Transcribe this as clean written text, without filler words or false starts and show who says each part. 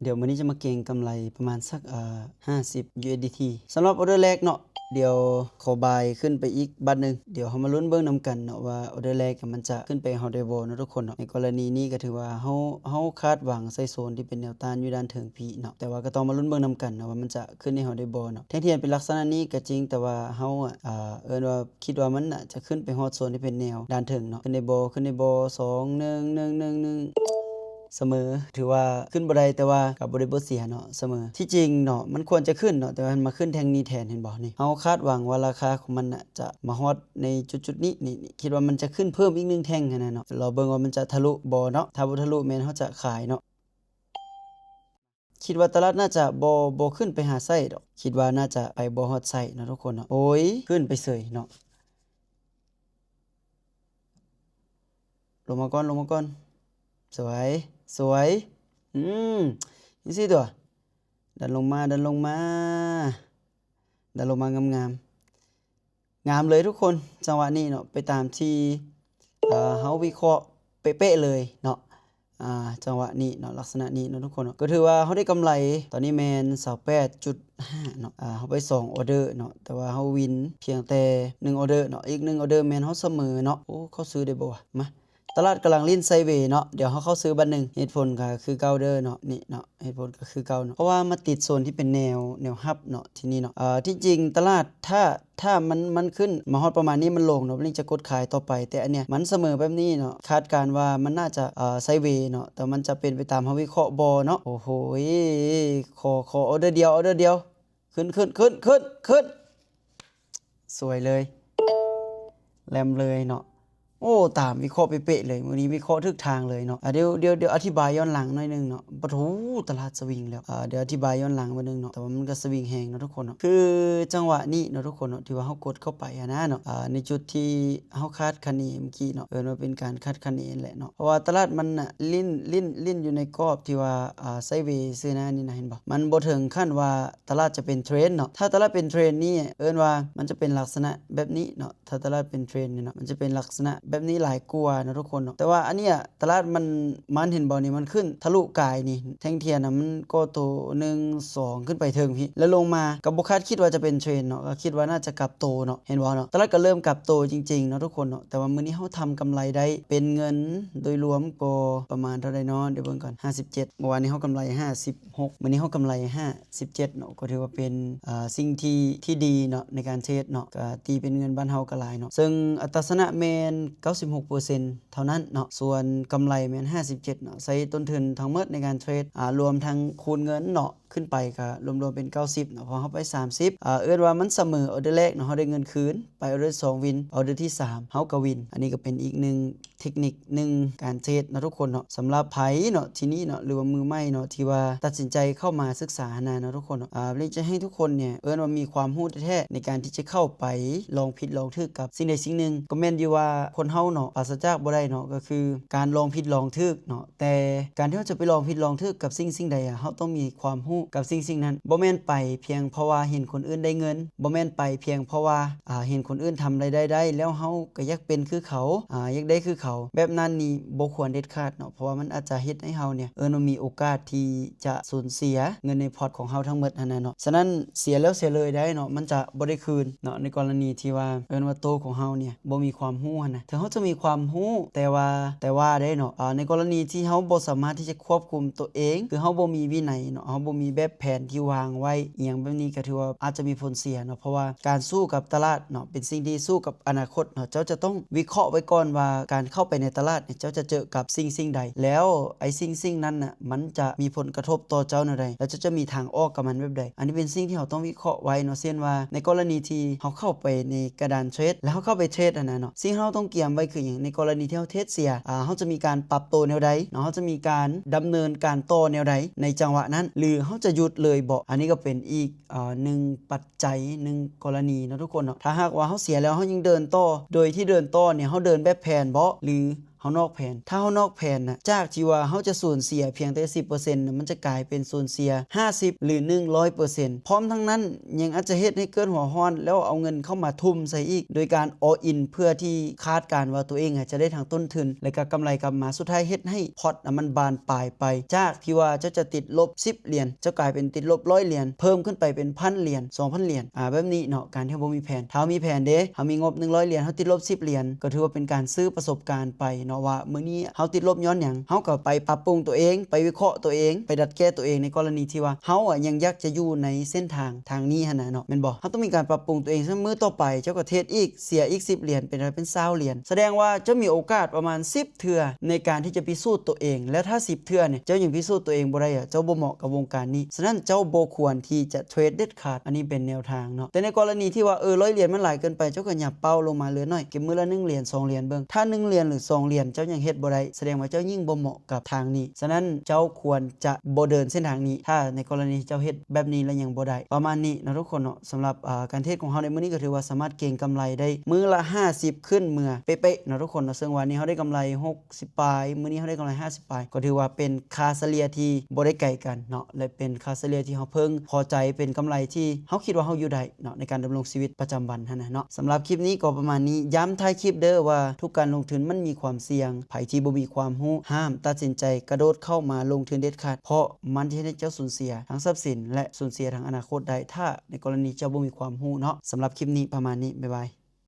Speaker 1: เดี๋ยววันนี้จะมาเก็งกำไรประมาณสัก50 USDT สำหรับออเดอร์แรกเนาะเดี๋ยวขอบายขึ้นไปอีกบัตรนึงเดี๋ยวเฮามาลุ้นเบิ่งนำกันเนาะว่าออเดอร์แรกมันจะขึ้นไปเฮาได้บ่เนาะทุกคนเนาะในกรณีนี้ก็ถือว่าเฮาคาดหวังใส่โซนที่เป็นแนวต้านอยู่ด้านเทิงพีเนาะแต่ว่าก็ต้องมาลุ้นเบิ่งนำกันเนาะว่ามันจะขึ้นให้เฮาได้บ่เนาะแท้ที่เป็นลักษณะนี้ก็จริงแต่ว่าเฮาว่าคิดว่ามันน่ะจะขึ้นไปฮอดโซนที่เป็นแนวด้านเทิงเนาะขึ้นได้บ่2 1 1 1 1เสมอถือว่าขึ้นบ่ได้แต่ว่าก็บ่ได้บ่เสียเนาะเสมอที่จริงเนาะมันควรจะขึ้นเนาะแต่ว่ามันมาขึ้นแท่งนี้แทนเห็นบ่นี่เฮาคาดหวังว่าราคาของมันน่ะจะมาฮอดในจุดๆนี้นี่คิดว่ามันจะขึ้นเพิ่มอีก1แท่งคั่นน่ะเนาะรอเบิ่งว่ามันจะทะลุบ่เนาะถ้าบ่ทะลุแม่นเฮาจะขายเนาะคิดว่าตลาดน่าจะบ่ขึ้นไปหาไส้ดอกคิดว่าน่าจะไปบ่ฮอดไส้เนาะทุกคนเนาะโอ้ยขึ้นไปเสยเนาะลงมาก่อนสวยสวยอืมจังซี่ตั่วดันลงมาดันลงมางามๆงามเลยทุกคนจังหวะนี้เนาะไปตามที่เฮาวิเคราะห์เป๊ะๆเลยเนาะจังหวะนี้เนาะลักษณะนี้เนาะทุกคนเนาะก็ถือว่าเฮาได้กำไรตอนนี้แม่น 28.5 เนาะเฮาไป2ออเดอร์เนาะแต่ว่าเฮาวินเพียงแต่1ออเดอร์เนาะอีก1ออเดอร์แม่นเฮาเสมอเนาะโอ้เข้าซื้อได้บ่วะมาตลาดกำลังลิ้นไซด์เวย์เนาะเดี๋ยวเฮาเข้าซื้อบัดนึงเหตุผลก็คือเก่าเด้อเนาะนี่เนาะเหตุผลก็คือเก่าเนาะเพราะว่ามาติดโซนที่เป็นแนวรับเนาะที่นี่เนาะที่จริงตลาดถ้ามันขึ้นมาฮอดประมาณนี้มันลงเนาะมันจะกดขายต่อไปแต่อันเนี้ยมันเสมอแบบนี้เนาะคาดการณ์ว่ามันน่าจะไซด์เวย์เนาะแต่มันจะเป็นไปตามเฮาวิเคราะห์บ่เนาะโอ้โหขอออเดอร์เดียวขึ้นสวยเลยแลมเลยเนาะโอ้ตามวิเคราะห์เป๊ะๆเลยมื้อนี้วิเคราะห์ถูกทางเลยเนาะเดี๋ยวอธิบายย้อนหลังหน่อยนึงเนาะปะโถตลาดสวิงแล้วเดี๋ยวอธิบายย้อนหลังมานึงเนาะแต่ว่ามันก็สวิงแฮงเนาะทุกคนเนาะคือจังหวะนี้เนาะทุกคนเนาะที่ว่าเฮากดเข้าไปนะเนาะในจุดที่เฮาคาดคะเนเมื่อกี้เนาะว่าเป็นการคาดคะเนแหละเนาะเพราะว่าตลาดมันน่ะลิ้นอยู่ในกรอบที่ว่าไซด์เวย์ซื้อนะนี่นะเห็นบ่มันบ่ถึงขั้นว่าตลาดจะเป็นเทรนด์เนาะถ้าตลาดเป็นเทรนด์นี่ว่ามันจะเป็นลักษณะแบบนี้เนาะถ้าตลาดเป็นเทรนด์นี่เนาะมันจะเป็นลักษณะแบบนี้หลายกว่านะทุกคนเนาะแต่ว่าอันเนี้ยตลาดมันเห็นบ่นี่มันขึ้นทะลุกายนี่แท่งเทียนน่ะมันก็โต1 2ขึ้นไปถึงพี่แล้วลงมาก็บ่คาดคิดว่าจะเป็นเทรนด์เนาะก็คิดว่าน่าจะกลับโตเนาะเห็นบ่เนาะตลาดก็เริ่มกลับโตจริงๆเนาะทุกคนเนาะแต่ว่ามื้อนี้เฮาทำกำไรได้เป็นเงินโดยรวมก็ประมาณเท่าใดเนาะเดี๋ยวเบิ่งก่อน57เมื่อวานนี้เฮากำไร56มื้อนี้เฮากำไร57เนาะก็ถือว่าเป็นสิ่งที่ดีเนาะในการเทรดเนาะก็ตีเป็นเงินบ้านเฮาก็หลายเนาะซึ่งอัตราชนะแม่น96%เท่านั้นเนาะส่วนกำไรแม่น57เนาะใช้ต้นทุนทั้งหมดในการเทรดรวมทั้งคูณเงินเนาะขึ้นไปก็รวมๆเป็น90เนาะพอเฮาไป30ว่ามันเสมอออเดอร์แรกเนาะเฮาได้เงินคืนไปออเดอร์2วินออเดอร์ที่3เฮาก็วินอันนี้ก็เป็นอีก1เทคนิคการเทรดเนาะทุกคนเนาะสำหรับไผเนาะที่นี่เนาะหรือว่ามือใหม่เนาะที่ว่าตัดสินใจเข้ามาศึกษาเนาะทุกคนเนาะเลยจะให้ทุกคนเนี่ยว่ามีความรู้แท้ๆในการที่จะเข้าไปลองผิดลองถูกกับสิ่งใดสิ่งหนึ่งก็แม่นอยู่ว่าคนเฮาเนาะปราศจากบ่ได้เนาะก็คือการลองผิดลองถูกเนาะแต่การที่เราจะไปลองผิดลองถูกกับสิ่งใดเฮาต้องมีความรู้กับสิ่งนั้นบ่แม่นไปเพียงเพราะว่าเห็นคนอื่นได้เงินบ่แม่นไปเพียงเพราะว่าเห็นคนอื่นทำรายได้แล้วเฮาก็อยากเป็นคือเขาอยากได้คือเขาแบบนั้นนี่บ่ควรเด็ดขาดเนาะเพราะว่ามันอาจจะเฮ็ดให้เฮาเนี่ยมันมีโอกาสที่จะสูญเสียเงินในพอร์ตของเฮาทั้งหมดนั่นน่ะเนาะฉะนั้นเสียแล้วเสียเลยได้เนาะมันจะบ่ได้คืนเนาะในกรณีที่ว่าว่าโตของเฮาเนี่ยบ่มีความรู้หั่นนะถึงเฮาจะมีความรู้แต่ว่าได้เนาะในกรณีที่เฮาบ่สามารถที่จะควบคุมตัวเองคือเฮาบ่มีวินัยเนาะเฮาบ่มีแบบแผนที่วางไว้อีหยังแบบนี้ก็ถือว่าอาจจะมีผลเสียเนาะเพราะว่าการสู้กับตลาดเนาะเป็นสิ่งที่สู้กับอนาคตเนาะเจ้าจะต้องวิเคราะห์ไว้ก่อนว่าการเข้าไปในตลาดเนี่ยเจ้าจะเจอกับสิ่งใดแล้วไอ้สิ่งนั้นน่ะมันจะมีผลกระทบต่อเจ้าแนวใดแล้วจะมีทางออกกับมันแบบใดอันนี้เป็นสิ่งที่เราต้องวิเคราะห์ไว้เนาะเช่นว่าในกรณีที่เราเข้าไปในกระดานเทรดแล้วเราเข้าไปเทรดอันนั้นเนาะสิ่งที่เราต้องเตรียมไว้คืออย่างในกรณีที่เราเทรดเสียเราจะมีการปรับตัวแนวใดเนาะเราจะมีการดำเนินการต่อแนวใดในจังหวะนั้นหรือเราจะหยุดเลยบ่อันนี้ก็เป็นอีกหนึ่งปัจจัย1กรณีเนาะทุกคนเนาะถ้าหากว่าเราเสียแล้วเรายังเดินต่อโดยที่เดินต่อเนี่ยเราเดินแบบแผนบ่หรือ เฮานอกแผนถ้าเฮานอกแผนน่ะจากที่ว่าเฮาจะสูญเสียเพียงแต่ 10% น่ะมันจะกลายเป็นสูญเสีย50หรือ 100% พร้อมทั้งนั้นยังอาจจะเฮ็ดให้เกิดหัวร้อนแล้วเอาเงินเข้ามาทุ่มใส่อีกโดยการ all in เพื่อที่คาดการว่าตัวเองจะได้ทั้งต้นทุนและก็กำไรกลับมาสุดท้ายเฮ็ดให้พอร์ตมันบานปลายไปจากที่ว่าเจ้าจะติดลบ10เหรียญเจ้ากลายเป็นติดลบ100เหรียญเพิ่มขึ้นไปเป็น 1,000 เหรียญ 2,000 เหรียญแบบนี้เนาะการที่บ่มีแผนถ้ามีแผนเด้เฮามีงบ100เหรียญเฮาติดลบ10เหรียญก็ถือว่าเป็นการซื้อประสบการณ์ไปเนาะว่ามื้อนี้เฮาติดลบย้อนหยังเฮาก็ไปปรับปรุงตัวเองไปวิเคราะห์ตัวเองไปดัดแก้ตัวเองในกรณีที่ว่าเฮายังอยากจะอยู่ในเส้นทางนี้หั่นน่ะเนาะแม่นบ่เฮาต้องมีการปรับปรุงตัวเองซะมื้อต่อไปเจ้าก็เทรดอีกเสียอีก10เหรียญเป็นอะไรเป็น20เหรียญแสดงว่าเจ้ามีโอกาสประมาณ10เทื่อในการที่จะพิสูจน์ตัวเองและถ้า10เทื่อเนี่ยเจ้ายังพิสูจน์ตัวเองบ่ได้เจ้าบ่เหมาะกับวงการนี้ฉะนั้นเจ้าบ่ควรที่จะเทรดเด็ดขาดอันนี้เป็นแนวทางเนาะแต่ในกรณีที่ว่า100เหรียญมันหลายเกินไปเจ้าก็หยับเป้าลงมาเหลือน้อยเก็บมื้อละ1เหรียญ2เหรียญเบิ่งถ้า1เหรียญหรือ2เหรียญเจ้ายังเฮ็ดบ่ได้แสดงว่าเจ้ายิ่งบ่เหมาะกับทางนี้ฉะนั้นเจ้าควรจะบ่เดินเส้นทางนี้ถ้าในกรณีเจ้าเฮ็ดแบบนี้แล้วยังบ่ได้ประมาณนี้นะทุกคนเนาะสำหรับการเทรดของเฮาในมื้อนี้ก็ถือว่าสามารถเก็งกำไรได้มื้อละ50ขึ้นมื้อเป๊ะๆนะทุกคนเนาะซึ่งวันนี้เฮาได้กำไร60ปลายมื้อนี้เฮาได้กำไร50ปลายก็ถือว่าเป็นค่าเฉลี่ยที่บ่ได้ไกลกันเนาะและเป็นค่าเฉลี่ยที่เฮาเพิ่งพอใจเป็นกำไรที่เฮาคิดว่าเฮาอยู่ได้เนาะในการดำรงชีวิตประจำวันหั่นน่ะเนาะสำหรับคลิปนี้ก็ประมาณนี้ย้ำท้ายคลิปเด้อว่าทุกการลงทุนมันมีความเสี่ยงไผที่บ่มีความรู้ห้ามตัดสินใจกระโดดเข้ามาลงทุนเด็ดขาดเพราะมันที่ให้เจ้าสูญเสียทั้งทรัพย์สินและสูญเสียทั้งอนาคตได้ถ้าในกรณีเจ้าบ่มีความรู้เนาะสำหรับคลิปนี้ประมาณนี้บ๊ายบาย